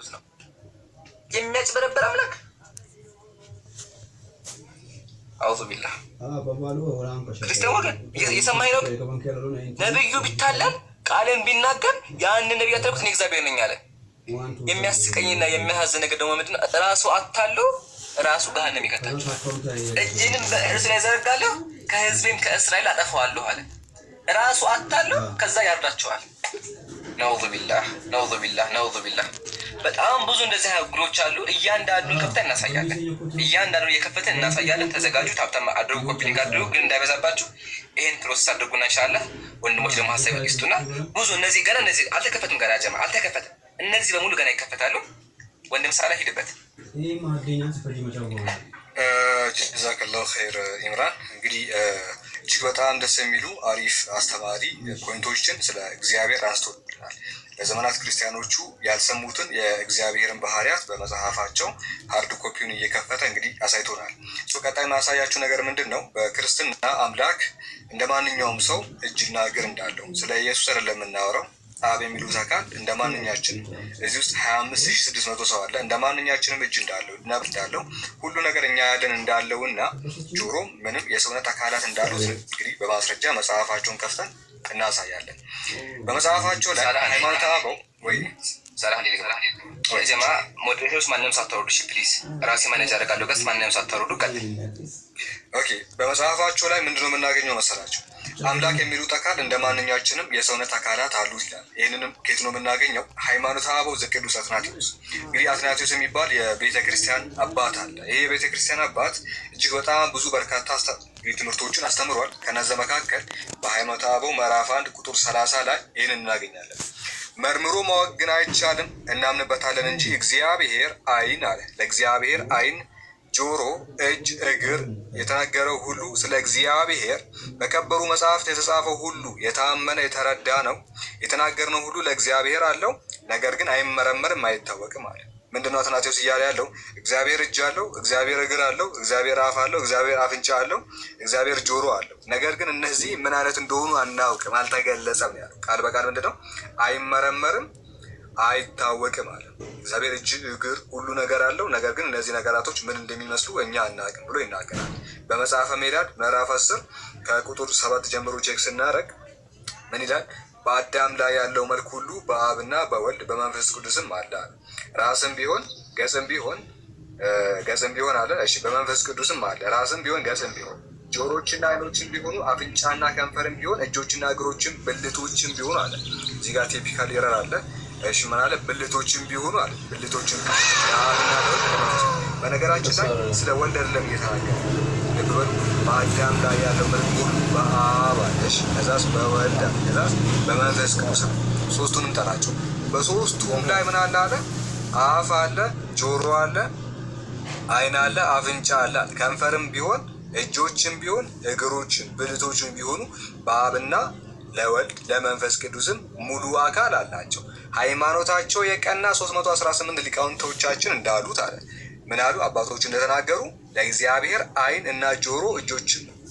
ነው የሚያጭበረበር አምላክ። አውዙ ቢላህ ክርስቲያን ወገን የሰማኸኝ ነው። ነብዩ ቢታለል ቃልን ቢናገር ያንን ነብይ ያተረኩት እኔ እግዚአብሔር ነኝ አለ። የሚያስቀኝና የሚያሳዝን ነገር ደግሞ ምንድነው? ራሱ አታሎ ራሱ ገሃነም ይከታል። እጅንም በእርሱ ላይ ዘረጋለሁ ከህዝቤም ከእስራኤል አጠፋዋለሁ አለ። ራሱ አታሎ ከዛ ያርዳቸዋል። ነውዙ ቢላህ ነውዙ ቢላህ ነውዙ ቢላህ። በጣም ብዙ እንደዚህ ግሮች አሉ። እያንዳንዱን ከፍተን እናሳያለን። እያንዳንዱን እየከፈተን እናሳያለን። ተዘጋጁ። ታብታማ አድርጉ፣ ኮፒ ሊንክ አድርጉ። ግን እንዳይበዛባችሁ ይሄን ፕሮሰስ አድርጉና ኢንሻአላህ ወንድሞች ደግሞ ሀሳብ ይስጡና ብዙ እነዚህ ገና እነዚህ አልተከፈቱም። ገና ጀማ አልተከፈተም። እነዚህ በሙሉ ገና ይከፈታሉ። ወንድም ሳላ ሂድበት። ጀዛከላሁ ኸይር ኢምራን። እንግዲህ እጅግ በጣም ደስ የሚሉ አሪፍ አስተማሪ ፖይንቶችን ስለ እግዚአብሔር አንስቶልናል። ለዘመናት ክርስቲያኖቹ ያልሰሙትን የእግዚአብሔርን ባህሪያት በመጽሐፋቸው ሃርድ ኮፒውን እየከፈተ እንግዲህ አሳይቶናል። ቀጣይ ማሳያችሁ ነገር ምንድን ነው? በክርስትና አምላክ እንደ ማንኛውም ሰው እጅና እግር እንዳለው ስለ ኢየሱስ አይደለም የምናወራው። አብ የሚሉት አካል እንደ ማንኛችን እዚህ ውስጥ 25600 ሰው አለ። እንደ ማንኛችንም እጅ እንዳለው ነብ እንዳለው ሁሉ ነገር እኛ ያለን እንዳለው እና ጆሮ ምንም የሰውነት አካላት እንዳሉት እንግዲህ በማስረጃ መጽሐፋቸውን ከፍተን እናሳያለን። በመጽሐፋቸው ላይ ሃይማኖተ አበው ወይ ሰላም ወይ ጀማ ሞዴሬተሮች ማንንም ሳታወርዱ እሺ ፕሊዝ ራሴ ማኔጅ አደርጋለሁ። ቀስ ማንንም ሳታወርዱ ቀጥል። ኦኬ በመጽሐፋቸው ላይ ምንድነው የምናገኘው መሰላችሁ? አምላክ የሚሉት አካል እንደ ማንኛችንም የሰውነት አካላት አሉት ይላል። ይህንንም ከየት ነው የምናገኘው? ሃይማኖተ አበው ዘቅዱስ አትናቴዎስ። እንግዲህ አትናቴዎስ የሚባል የቤተ ክርስቲያን አባት አለ። ይሄ የቤተ ክርስቲያን አባት እጅግ በጣም ብዙ በርካታ ትምህርቶችን አስተምሯል። ከነዛ መካከል በሃይማኖተ አበው ምዕራፍ 1 ቁጥር 30 ላይ ይህንን እናገኛለን። መርምሮ ማወቅ ግን አይቻልም፣ እናምንበታለን እንጂ እግዚአብሔር አይን አለ። ለእግዚአብሔር አይን፣ ጆሮ፣ እጅ፣ እግር የተናገረው ሁሉ ስለ እግዚአብሔር በከበሩ መጽሐፍት የተጻፈው ሁሉ የታመነ የተረዳ ነው። የተናገርነው ሁሉ ለእግዚአብሔር አለው፣ ነገር ግን አይመረመርም፣ አይታወቅም አለ። ምንድነው አትናቴዎስ እያለ ያለው? እግዚአብሔር እጅ አለው፣ እግዚአብሔር እግር አለው፣ እግዚአብሔር አፍ አለው፣ እግዚአብሔር አፍንጫ አለው፣ እግዚአብሔር ጆሮ አለው። ነገር ግን እነዚህ ምን አይነት እንደሆኑ አናውቅም፣ አልተገለጸም ያለው ቃል በቃል ምንድነው? አይመረመርም፣ አይታወቅም አለ። እግዚአብሔር እጅ፣ እግር፣ ሁሉ ነገር አለው፣ ነገር ግን እነዚህ ነገራቶች ምን እንደሚመስሉ እኛ አናውቅም ብሎ ይናገራል። በመጽሐፈ ሜዳድ ምዕራፍ 10 ከቁጥር 7 ጀምሮ ቼክ ስናደርግ ምን ይላል? በአዳም ላይ ያለው መልክ ሁሉ በአብና በወልድ በመንፈስ ቅዱስም አለ። ራስም ቢሆን ገጽም ቢሆን አለ። እሺ በመንፈስ ቅዱስም አለ። ራስም ቢሆን ገጽም ቢሆን ጆሮችና አይኖችም ቢሆኑ አፍንጫና ከንፈርም ቢሆን እጆችና እግሮችም ብልቶችም ቢሆኑ አለ። እዚህ ጋር ቲፒካል ኤረር አለ። እሺ ምን አለ? ብልቶችም ቢሆኑ አለ። ብልቶችም ያና በነገራችን ላይ ስለ ወልድ አይደለም እየተናገረ ለብበሉ በአዳም ላይ ያለው መልክ ሁሉ በአብ አለ። እሺ ከዛስ በወልድ አለ። ከዛስ በመንፈስ ቅዱስ ሶስቱንም ጠራቸው። በሶስቱም ላይ ምን አለ አለ? አፍ አለ፣ ጆሮ አለ፣ አይን አለ፣ አፍንጫ አለ። ከንፈርም ቢሆን እጆችም ቢሆን እግሮችም ብልቶችም ቢሆኑ በአብና ለወልድ ለመንፈስ ቅዱስም ሙሉ አካል አላቸው። ሃይማኖታቸው የቀና 318 ሊቃውንቶቻችን እንዳሉት አለ። ምን አሉ? አባቶች እንደተናገሩ ለእግዚአብሔር አይን እና ጆሮ እጆችም